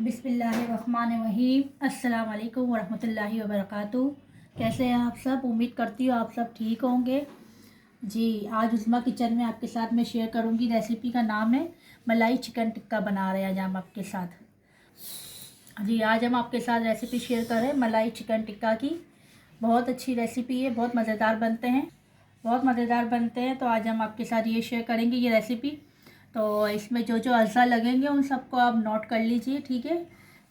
बिस्मिल्लाहिर्रहमानिर्रहीम। अस्सलाम वालेकुम वरहमतुल्लाहि वबरकातुहू। कैसे हैं आप सब? उम्मीद करती हूँ आप सब ठीक होंगे। जी, आज उज़्मा किचन में आपके साथ मैं शेयर करूँगी। रेसिपी का नाम है मलाई चिकन टिक्का। बना रहे हैं आज हम आपके साथ। जी, आज हम आपके साथ रेसिपी शेयर कर रहे हैं मलाई चिकन टिक्का की। बहुत अच्छी रेसिपी है, बहुत मज़ेदार बनते हैं, बहुत मज़ेदार बनते हैं। तो आज हम आपके साथ ये शेयर करेंगे ये रेसिपी। तो इसमें जो जो अज़ा लगेंगे उन सबको आप नोट कर लीजिए, ठीक है।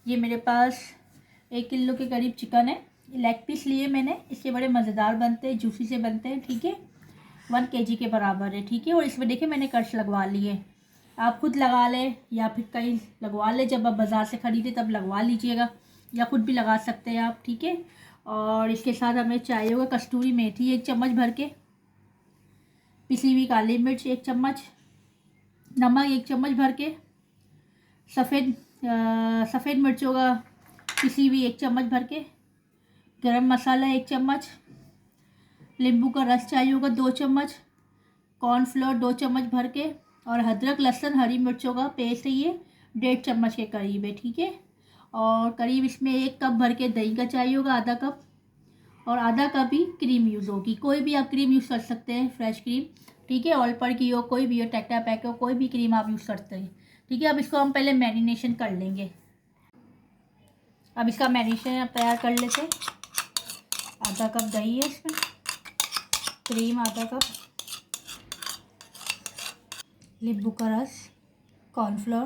ये मेरे पास 1 किलो के करीब चिकन है। लेग पीस लिए मैंने, इसके बड़े मज़ेदार बनते हैं, जूसी से बनते हैं, ठीक है। 1 kg के बराबर है, ठीक है। और इसमें देखिए मैंने कट्स लगवा लिए। आप खुद लगा लें या फिर कहीं लगवा लें, जब आप बाज़ार से ख़रीदे तब लगवा लीजिएगा, या खुद भी लगा सकते हैं आप, ठीक है। और इसके साथ हमें चाहिए होगा कस्तूरी मेथी 1 चम्मच भर के, पिसी हुई काली मिर्च 1 चम्मच, नमक 1 चम्मच भर के, सफ़ेद मिर्चों का पिसी हुई 1 चम्मच भर के, गरम मसाला 1 चम्मच, नींबू का रस चाहिए होगा 2 चम्मच, कॉर्नफ्लोर 2 चम्मच भर के, और अदरक लहसुन हरी मिर्चों का पेस्ट है ये 1.5 चम्मच के करीब है, ठीक है। और करीब इसमें 1 कप भर के दही का चाहिए होगा, आधा कप, और आधा कप ही क्रीम यूज़ होगी। कोई भी आप क्रीम यूज़ कर सकते हैं, फ्रेश क्रीम, ठीक है। ऑलपर की हो, कोई भी हो, टेट्रा पैक हो, कोई भी क्रीम आप यूज़ करते हैं, ठीक है। अब इसको हम पहले मैरिनेशन कर लेंगे। अब इसका मैरिनेशन आप तैयार कर लेते हैं। आधा कप दही है इसमें, क्रीम आधा कप, नींबू का रस, कॉर्नफ्लोर,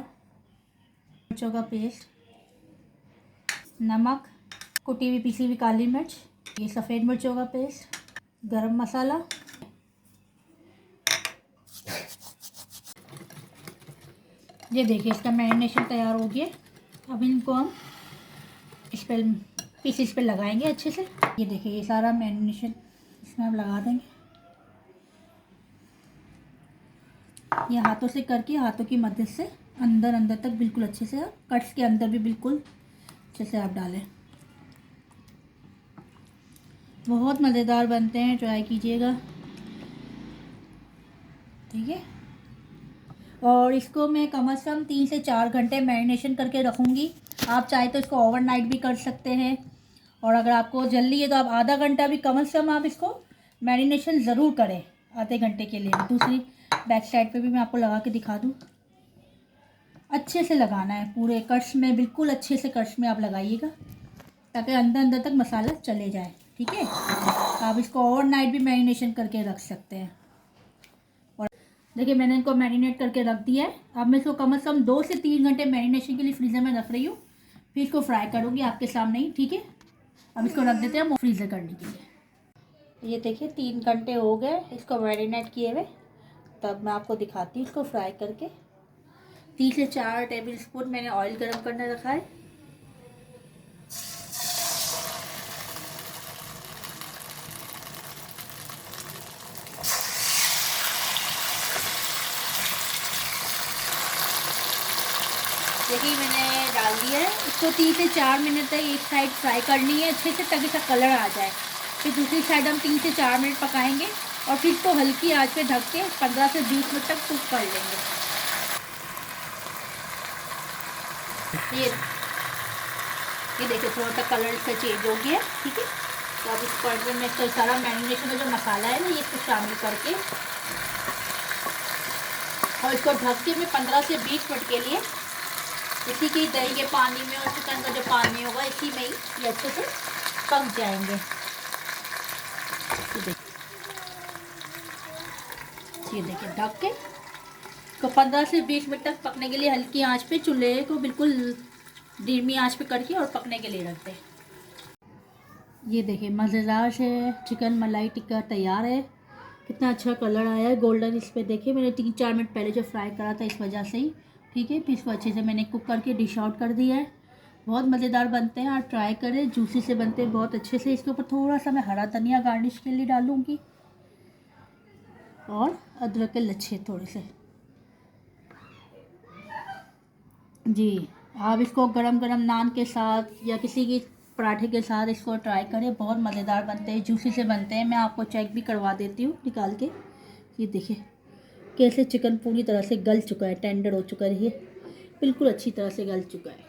मिर्चों का पेस्ट, नमक, कुटी हुई पिसी हुई काली मिर्च, ये सफ़ेद मिर्चों का पेस्ट, गरम मसाला। ये देखिए इसका मैरिनेशन तैयार हो गया। अब इनको हम इस पर पीसेस पे लगाएंगे अच्छे से। ये देखिए ये सारा मैरिनेशन इसमें हम लगा देंगे। ये हाथों से करके, हाथों की मदद से अंदर अंदर तक बिल्कुल अच्छे से, आप कट्स के अंदर भी बिल्कुल अच्छे से आप डालें। बहुत मज़ेदार बनते हैं, ट्राई कीजिएगा, ठीक है। और इसको मैं कम से कम 3 से 4 घंटे मैरिनेशन करके रखूँगी। आप चाहे तो इसको ओवरनाइट भी कर सकते हैं, और अगर आपको जल्दी है तो आप आधा घंटा भी कम से कम आप इसको मैरिनेशन ज़रूर करें, आधे घंटे के लिए। दूसरी बैक साइड पे भी मैं आपको लगा के दिखा दूँ। अच्छे से लगाना है पूरे कट्स में, बिल्कुल अच्छे से कट्स में आप लगाइएगा, ताकि अंदर अंदर तक मसाला चले जाए, ठीक है। आप इसको ओवरनाइट भी मैरिनेशन करके रख सकते हैं। और देखिए मैंने इनको मैरिनेट करके रख दिया है। अब मैं इसको कम से कम 2 से 3 घंटे मैरिनेशन के लिए फ्रीज़र में रख रही हूँ, फिर इसको फ्राई करूँगी आपके सामने ही, ठीक है। अब इसको रख देते हैं फ्रीज़र करने के लिए। ये देखिए 3 घंटे हो गए इसको मैरिनेट किए हुए। तब मैं आपको दिखाती हूँ इसको फ्राई करके। 3 से 4 टेबल स्पून मैंने ऑयल गर्म करने रखा है। देखिए मैंने डाल दिया है। इसको 3 से 4 मिनट तक एक साइड फ्राई करनी है अच्छे से, ताकि इसका कलर आ जाए। फिर दूसरी साइड हम 3 से 4 मिनट पकाएंगे, और फिर इसको हल्की आंच पे ढक के 15 से 20 मिनट तक कुक कर लेंगे। ये देखिए थोड़ा सा कलर इसका चेंज हो गया, ठीक है। तो अब इस पॉइंट में इसका सारा मैरिनेशन में जो मसाला है ना, ये इसको शामिल करके, और इसको ढक के मैं 15 से 20 मिनट के लिए इसी की दही के पानी में और चिकन का जो पानी होगा इसी में ही ये अच्छे से पक जाएंगे। ये देखिए ढक के तो 15 से 20 मिनट तक पकने के लिए हल्की आंच पे, चूल्हे को बिल्कुल धीमी आंच पे करके और पकने के लिए रखते हैं। ये देखिए मज़ेदार से चिकन मलाई टिक्का तैयार है। कितना अच्छा कलर आया है गोल्डन इस पर। देखिए मैंने 3-4 मिनट पहले जो फ्राई करा था इस वजह से ही, ठीक है। फिर इसको अच्छे से मैंने कुक करके डिश आउट कर दिया है। बहुत मज़ेदार बनते हैं, आप ट्राई करें, जूसी से बनते हैं बहुत अच्छे से। इसके ऊपर थोड़ा सा मैं हरा धनिया गार्निश के लिए डालूँगी, और अदरक के लच्छे थोड़े से। जी, आप इसको गरम गरम नान के साथ या किसी की पराठे के साथ इसको ट्राई करें, बहुत मज़ेदार बनते हैं, जूसी से बनते हैं। मैं आपको चेक भी करवा देती हूँ निकाल के। ये देखिए कैसे चिकन पूरी तरह से गल चुका है, टेंडर हो चुका है, ये बिल्कुल अच्छी तरह से गल चुका है।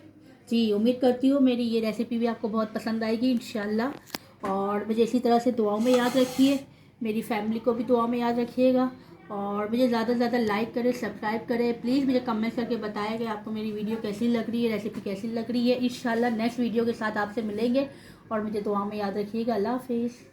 जी उम्मीद करती हूँ मेरी ये रेसिपी भी आपको बहुत पसंद आएगी इंशाल्लाह। और मुझे इसी तरह से दुआओं में याद रखिए, मेरी फैमिली को भी दुआओं में याद रखिएगा। और मुझे ज़्यादा से ज़्यादा लाइक करें, सब्सक्राइब करें। प्लीज़ मुझे कमेंट करके बताएं कि आपको मेरी वीडियो कैसी लग रही है, रेसिपी कैसी लग रही है। इंशाल्लाह नेक्स्ट वीडियो के साथ आपसे मिलेंगे और मुझे दुआ में याद रखिएगा। अल्लाह हाफिज़।